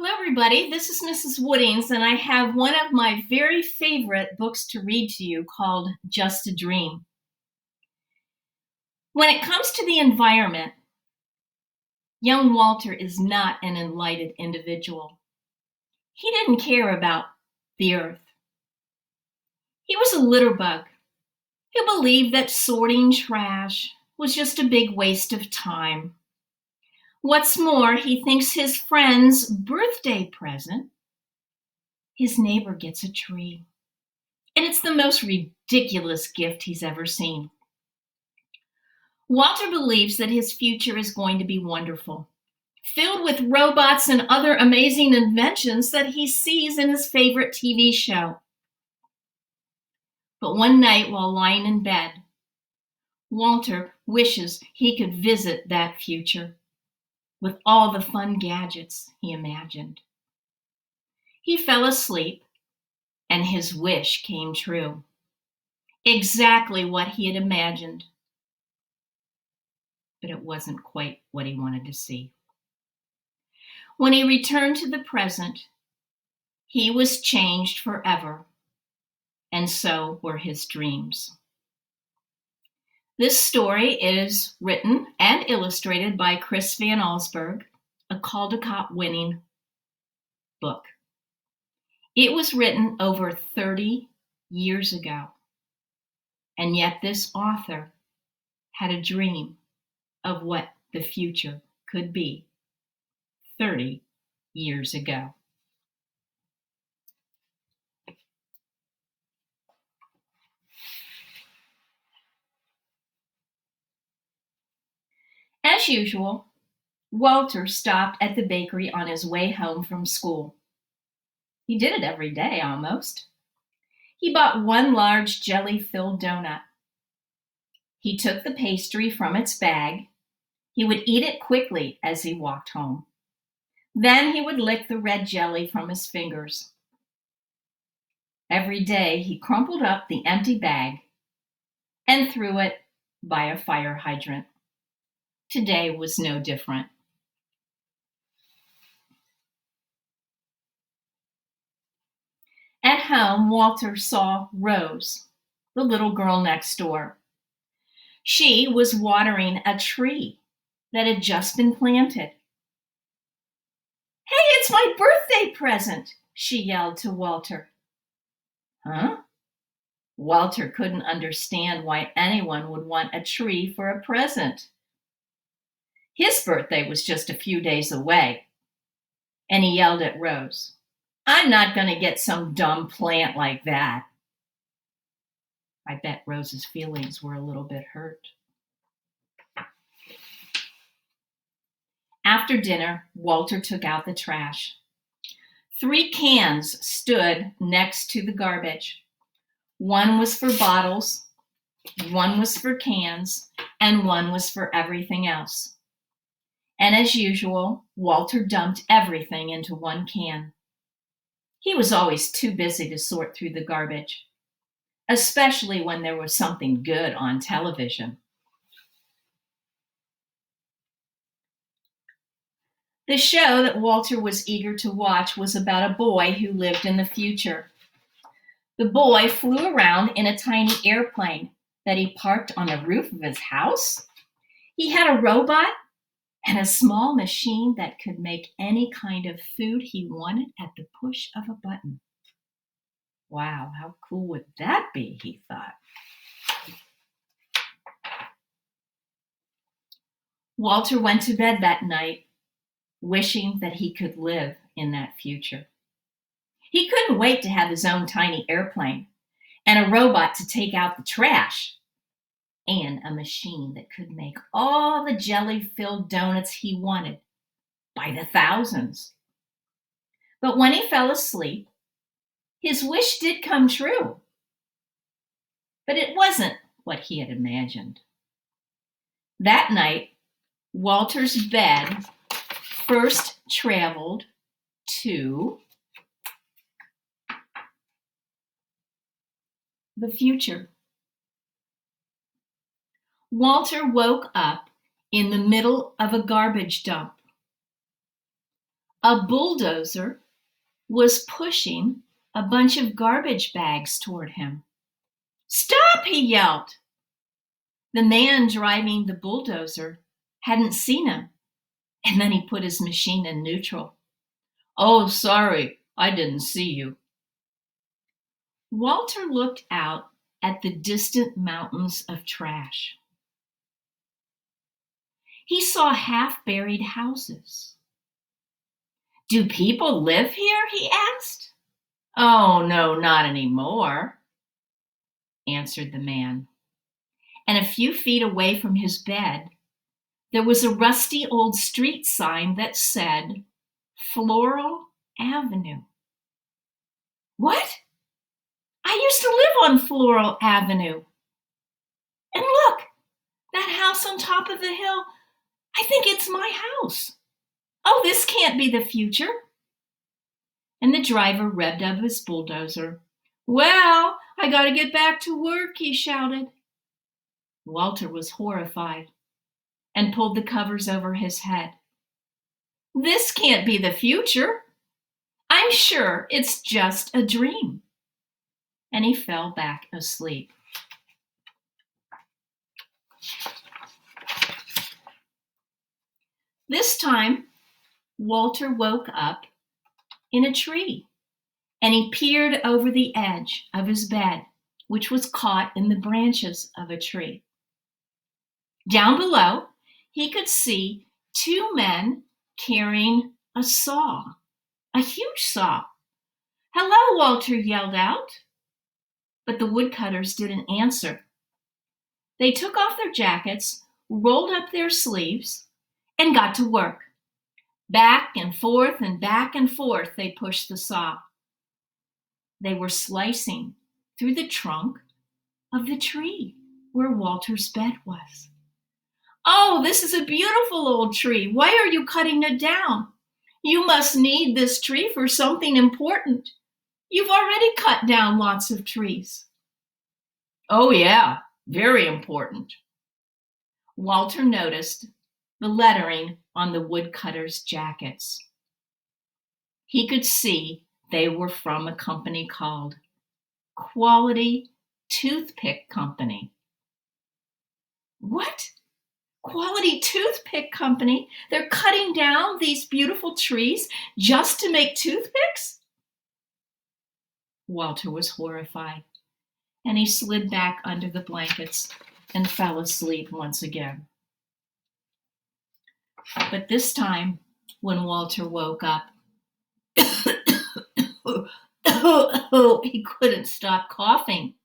Hello, everybody. This is Mrs. Woodings, and I have one of my very favorite books to read to you called Just a Dream. When it comes to the environment, young Walter is not an enlightened individual. He didn't care about the earth. He was a litter bug who believed that sorting trash was just a big waste of time. What's more, he thinks his friend's birthday present, his neighbor gets a tree. And it's the most ridiculous gift he's ever seen. Walter believes that his future is going to be wonderful, filled with robots and other amazing inventions that he sees in his favorite TV show. But one night while lying in bed, Walter wishes he could visit that future with all the fun gadgets he imagined. He fell asleep, and his wish came true. Exactly what he had imagined. But it wasn't quite what he wanted to see. When he returned to the present, he was changed forever, and so were his dreams. This story is written and illustrated by Chris Van Allsburg, a Caldecott-winning book. It was written over 30 years ago, and yet this author had a dream of what the future could be 30 years ago. As usual, Walter stopped at the bakery on his way home from school. He did it every day, almost. He bought one large jelly-filled donut. He took the pastry from its bag. He would eat it quickly as he walked home. Then he would lick the red jelly from his fingers. Every day he crumpled up the empty bag and threw it by a fire hydrant. Today was no different. At home, Walter saw Rose, the little girl next door. She was watering a tree that had just been planted. "Hey, it's my birthday present," she yelled to Walter. Huh? Walter couldn't understand why anyone would want a tree for a present. His birthday was just a few days away, and he yelled at Rose, "I'm not going to get some dumb plant like that." I bet Rose's feelings were a little bit hurt. After dinner, Walter took out the trash. 3 cans stood next to the garbage. One was for bottles, one was for cans, and one was for everything else. And as usual, Walter dumped everything into one can. He was always too busy to sort through the garbage, especially when there was something good on television. The show that Walter was eager to watch was about a boy who lived in the future. The boy flew around in a tiny airplane that he parked on the roof of his house. He had a robot and a small machine that could make any kind of food he wanted at the push of a button. Wow, how cool would that be, he thought. Walter went to bed that night, wishing that he could live in that future. He couldn't wait to have his own tiny airplane and a robot to take out the trash and a machine that could make all the jelly-filled donuts he wanted by the thousands. But when he fell asleep, his wish did come true. But it wasn't what he had imagined. That night, Walter's bed first traveled to the future. Walter woke up in the middle of a garbage dump. A bulldozer was pushing a bunch of garbage bags toward him. "Stop!" he yelled. The man driving the bulldozer hadn't seen him, and then he put his machine in neutral. "Oh, sorry, I didn't see you." Walter looked out at the distant mountains of trash. He saw half-buried houses. "Do people live here?" he asked. "Oh, no, not anymore," answered the man. And a few feet away from his bed, there was a rusty old street sign that said, "Floral Avenue." "What? I used to live on Floral Avenue. And look, that house on top of the hill, I think it's my house. Oh, this can't be the future." And the driver revved up his bulldozer. "Well, I gotta get back to work," he shouted. Walter was horrified and pulled the covers over his head. "This can't be the future. I'm sure it's just a dream." And he fell back asleep. This time, Walter woke up in a tree, and he peered over the edge of his bed, which was caught in the branches of a tree. Down below, he could see two men carrying a saw, a huge saw. "Hello," Walter yelled out. But the woodcutters didn't answer. They took off their jackets, rolled up their sleeves, and got to work. Back and forth they pushed the saw. They were slicing through the trunk of the tree where Walter's bed was. "Oh, this is a beautiful old tree. Why are you cutting it down? You must need this tree for something important. You've already cut down lots of trees." "Oh yeah, very important." Walter noticed the lettering on the woodcutters' jackets. He could see they were from a company called Quality Toothpick Company. "What? Quality Toothpick Company? They're cutting down these beautiful trees just to make toothpicks?" Walter was horrified, and he slid back under the blankets and fell asleep once again. But this time, when Walter woke up, he couldn't stop coughing.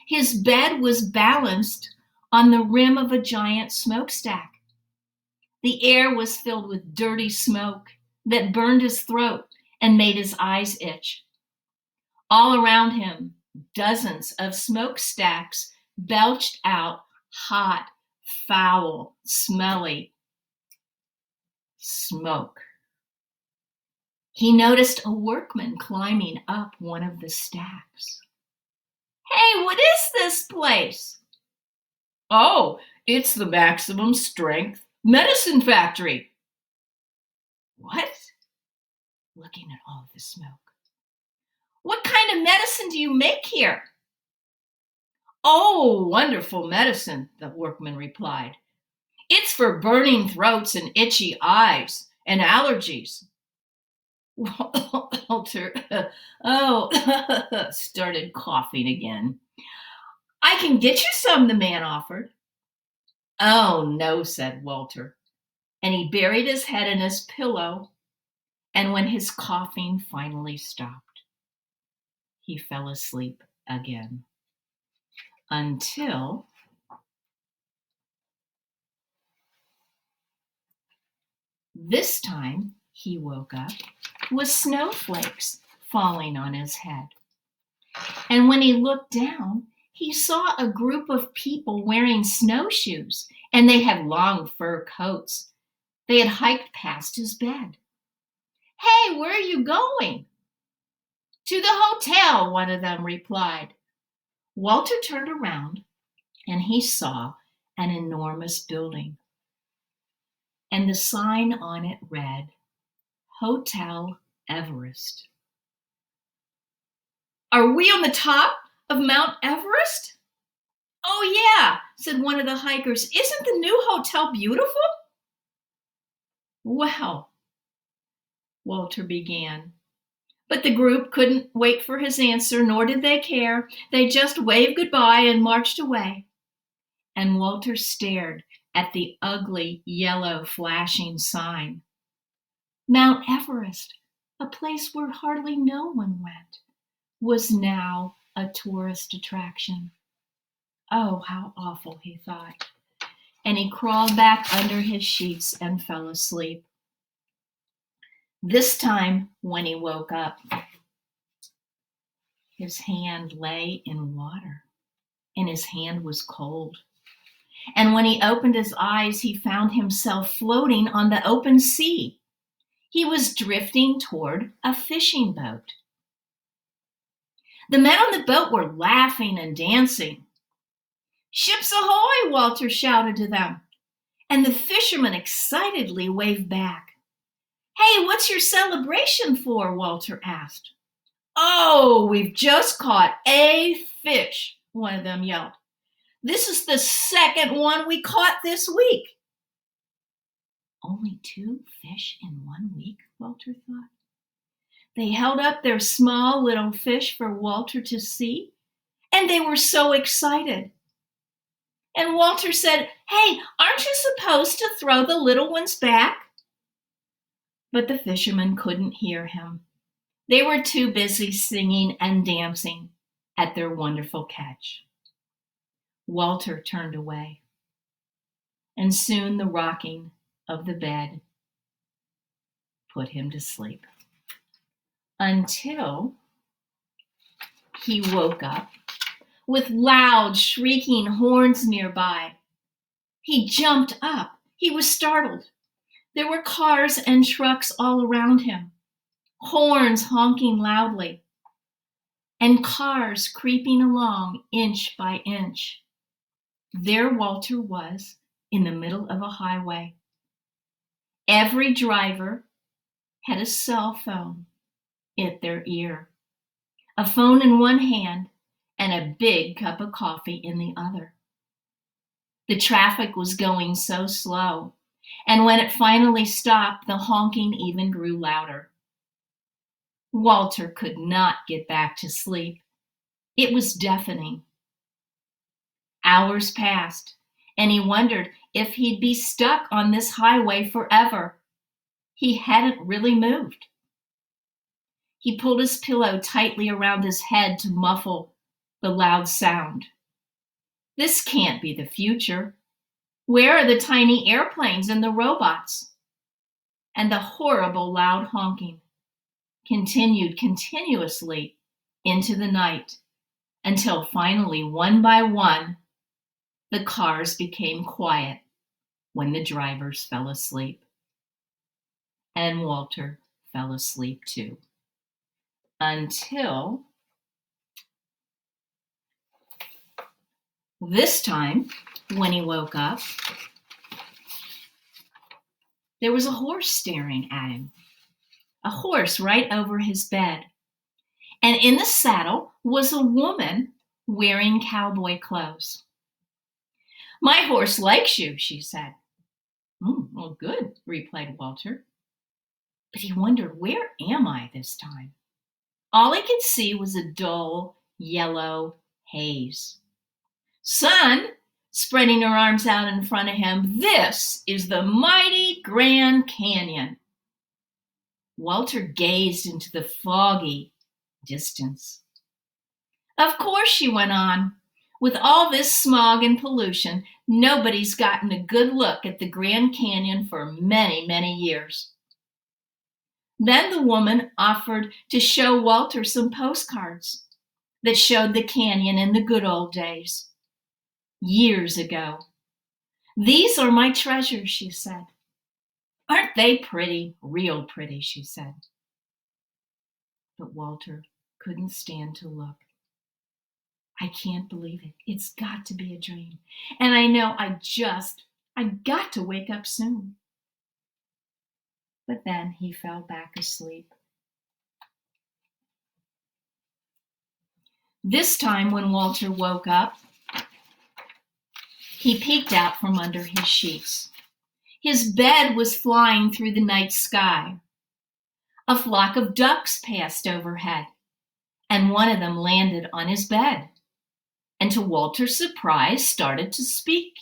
His bed was balanced on the rim of a giant smokestack. The air was filled with dirty smoke that burned his throat and made his eyes itch. All around him, dozens of smokestacks belched out hot, foul, smelly smoke. He noticed a workman climbing up one of the stacks. "Hey, what is this place?" "Oh, it's the maximum strength medicine factory." "What?" Looking at all the smoke. "What kind of medicine do you make here?" "Oh, wonderful medicine," the workman replied. "It's for burning throats and itchy eyes and allergies." Walter, started coughing again. "I can get you some," the man offered. "Oh, no," said Walter, and he buried his head in his pillow, and when his coughing finally stopped, he fell asleep again. Until this time he woke up with snowflakes falling on his head. And when he looked down, he saw a group of people wearing snowshoes, and they had long fur coats. They had hiked past his bed. "Hey, where are you going?" "To the hotel," one of them replied. Walter turned around, and he saw an enormous building. And the sign on it read, Hotel Everest. Are we on the top of Mount Everest? Oh, yeah, said one of the hikers. Isn't the new hotel beautiful? Well, Walter began. But the group couldn't wait for his answer, nor did they care. They just waved goodbye and marched away. And Walter stared at the ugly, yellow, flashing sign. Mount Everest, a place where hardly no one went, was now a tourist attraction. Oh, how awful, he thought. And he crawled back under his sheets and fell asleep. This time, when he woke up, his hand lay in water, and his hand was cold. And when he opened his eyes, he found himself floating on the open sea. He was drifting toward a fishing boat. The men on the boat were laughing and dancing. "Ships ahoy!" Walter shouted to them. And the fishermen excitedly waved back. "Hey, what's your celebration for?" Walter asked. "Oh, we've just caught a fish," one of them yelled. "This is the second one we caught this week." Only 2 fish in 1 week, Walter thought. They held up their small little fish for Walter to see, and they were so excited. And Walter said, "Hey, aren't you supposed to throw the little ones back?" But the fishermen couldn't hear him. They were too busy singing and dancing at their wonderful catch. Walter turned away, and soon the rocking of the bed put him to sleep. Until he woke up with loud, shrieking horns nearby. He jumped up. He was startled. There were cars and trucks all around him, horns honking loudly, and cars creeping along inch by inch. There Walter was in the middle of a highway. Every driver had a cell phone at their ear, a phone in one hand and a big cup of coffee in the other. The traffic was going so slow, and when it finally stopped, the honking even grew louder. Walter could not get back to sleep. It was deafening. Hours passed, and he wondered if he'd be stuck on this highway forever. He hadn't really moved. He pulled his pillow tightly around his head to muffle the loud sound. This can't be the future. Where are the tiny airplanes and the robots? And the horrible loud honking continued continuously into the night until finally, one by one, the cars became quiet when the drivers fell asleep. And Walter fell asleep too. Until this time, when he woke up, there was a horse staring at him. A horse right over his bed. And in the saddle was a woman wearing cowboy clothes. "My horse likes you," she said. Well, good," replied Walter. But he wondered, where am I this time? All he could see was a dull, yellow haze. "Son," spreading her arms out in front of him, "this is the mighty Grand Canyon." Walter gazed into the foggy distance. "Of course," she went on, "with all this smog and pollution, nobody's gotten a good look at the Grand Canyon for many, many years." Then the woman offered to show Walter some postcards that showed the canyon in the good old days, years ago. "These are my treasures," she said. "Aren't they pretty? Real pretty," she said. But Walter couldn't stand to look. "I can't believe it. It's got to be a dream. And I know I got to wake up soon." But then he fell back asleep. This time when Walter woke up, he peeked out from under his sheets. His bed was flying through the night sky. A flock of ducks passed overhead, and one of them landed on his bed, and to Walter's surprise started to speak.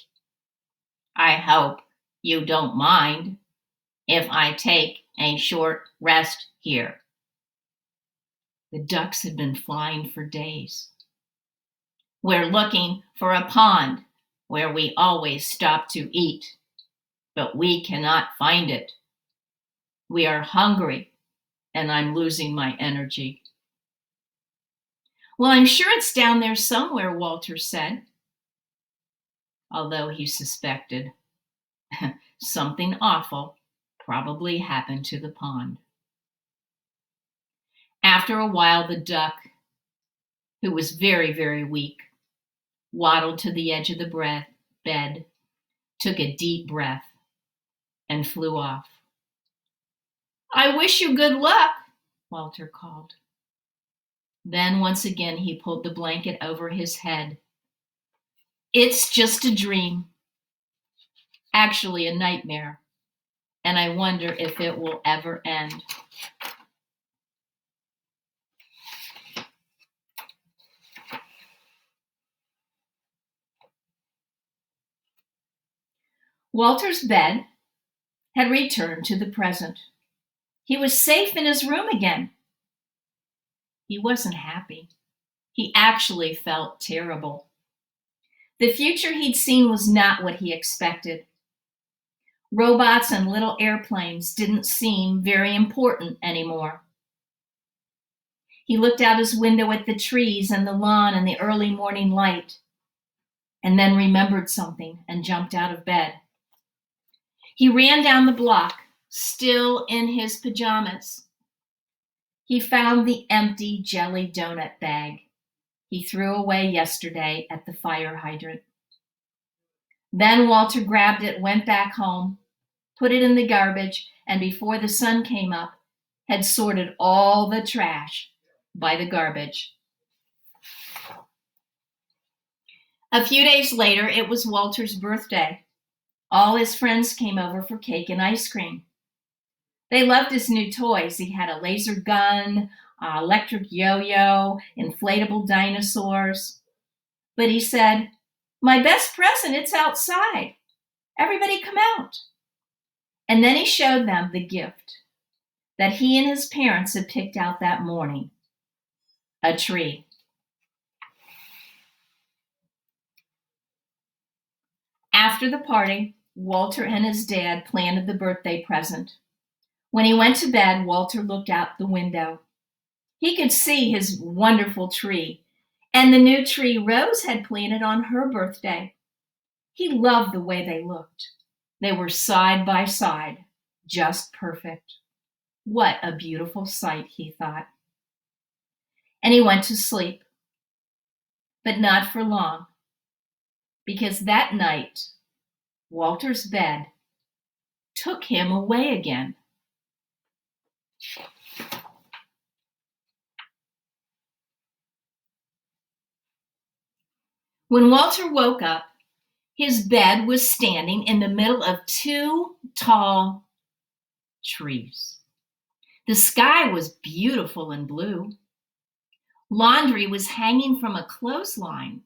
"I hope you don't mind if I take a short rest here." The ducks had been flying for days. "We're looking for a pond where we always stop to eat, but we cannot find it. We are hungry, and I'm losing my energy." "Well, I'm sure it's down there somewhere," Walter said, although he suspected something awful probably happened to the pond. After a while, the duck, who was very, very weak, waddled to the edge of the bed, took a deep breath, and flew off. "I wish you good luck," Walter called. Then once again he pulled the blanket over his head. "It's just a dream, actually a nightmare, and I wonder if it will ever end." Walter's bed had returned to the present. He was safe in his room again. He wasn't happy. He actually felt terrible. The future he'd seen was not what he expected. Robots and little airplanes didn't seem very important anymore. He looked out his window at the trees and the lawn and the early morning light, and then remembered something and jumped out of bed. He ran down the block, still in his pajamas. He found the empty jelly donut bag he threw away yesterday at the fire hydrant. Then Walter grabbed it, went back home, put it in the garbage, and before the sun came up, had sorted all the trash by the garbage. A few days later, it was Walter's birthday. All his friends came over for cake and ice cream. They loved his new toys. He had a laser gun, electric yo-yo, inflatable dinosaurs. But he said, "My best present, it's outside. Everybody come out." And then he showed them the gift that he and his parents had picked out that morning, a tree. After the party, Walter and his dad planted the birthday present. When he went to bed, Walter looked out the window. He could see his wonderful tree and the new tree Rose had planted on her birthday. He loved the way they looked. They were side by side, just perfect. What a beautiful sight, he thought. And he went to sleep, but not for long, because that night, Walter's bed took him away again. When Walter woke up, his bed was standing in the middle of two tall trees. The sky was beautiful and blue. Laundry was hanging from a clothesline,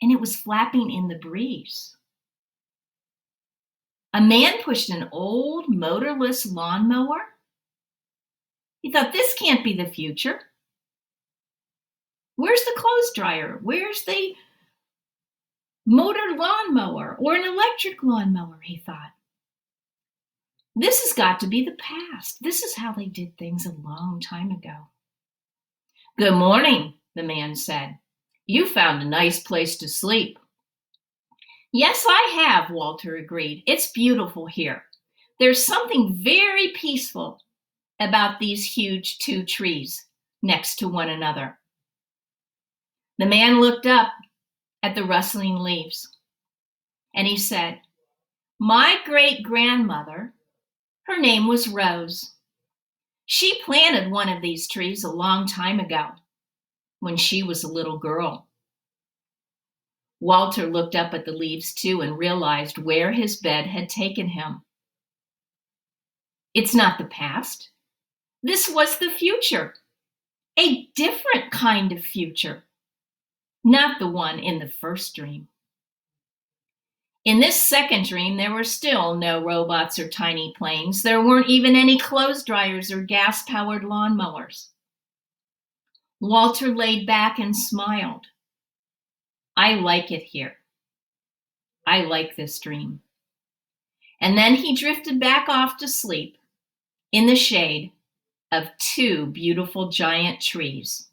and it was flapping in the breeze. A man pushed an old motorless lawnmower. He thought, this can't be the future. Where's the clothes dryer? Where's the motor lawnmower or an electric lawnmower, he thought. This has got to be the past. This is how they did things a long time ago. "Good morning," the man said. "You found a nice place to sleep." "Yes, I have," Walter agreed. "It's beautiful here. There's something very peaceful about these huge two trees next to one another." The man looked up at the rustling leaves, and he said, "My great-grandmother Her name was Rose. She planted one of these trees a long time ago, when she was a little girl. Walter looked up at the leaves too and realized where his bed had taken him. It's not the past. This was the future. A different kind of future, not the one in the first dream. In this second dream, there were still no robots or tiny planes. There weren't even any clothes dryers or gas-powered lawnmowers. Walter laid back and smiled. I like it here. I like this dream. And then he drifted back off to sleep in the shade of two beautiful giant trees.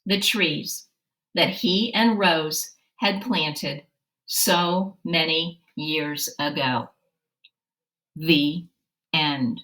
The trees that he and Rose had planted so many years ago. The end.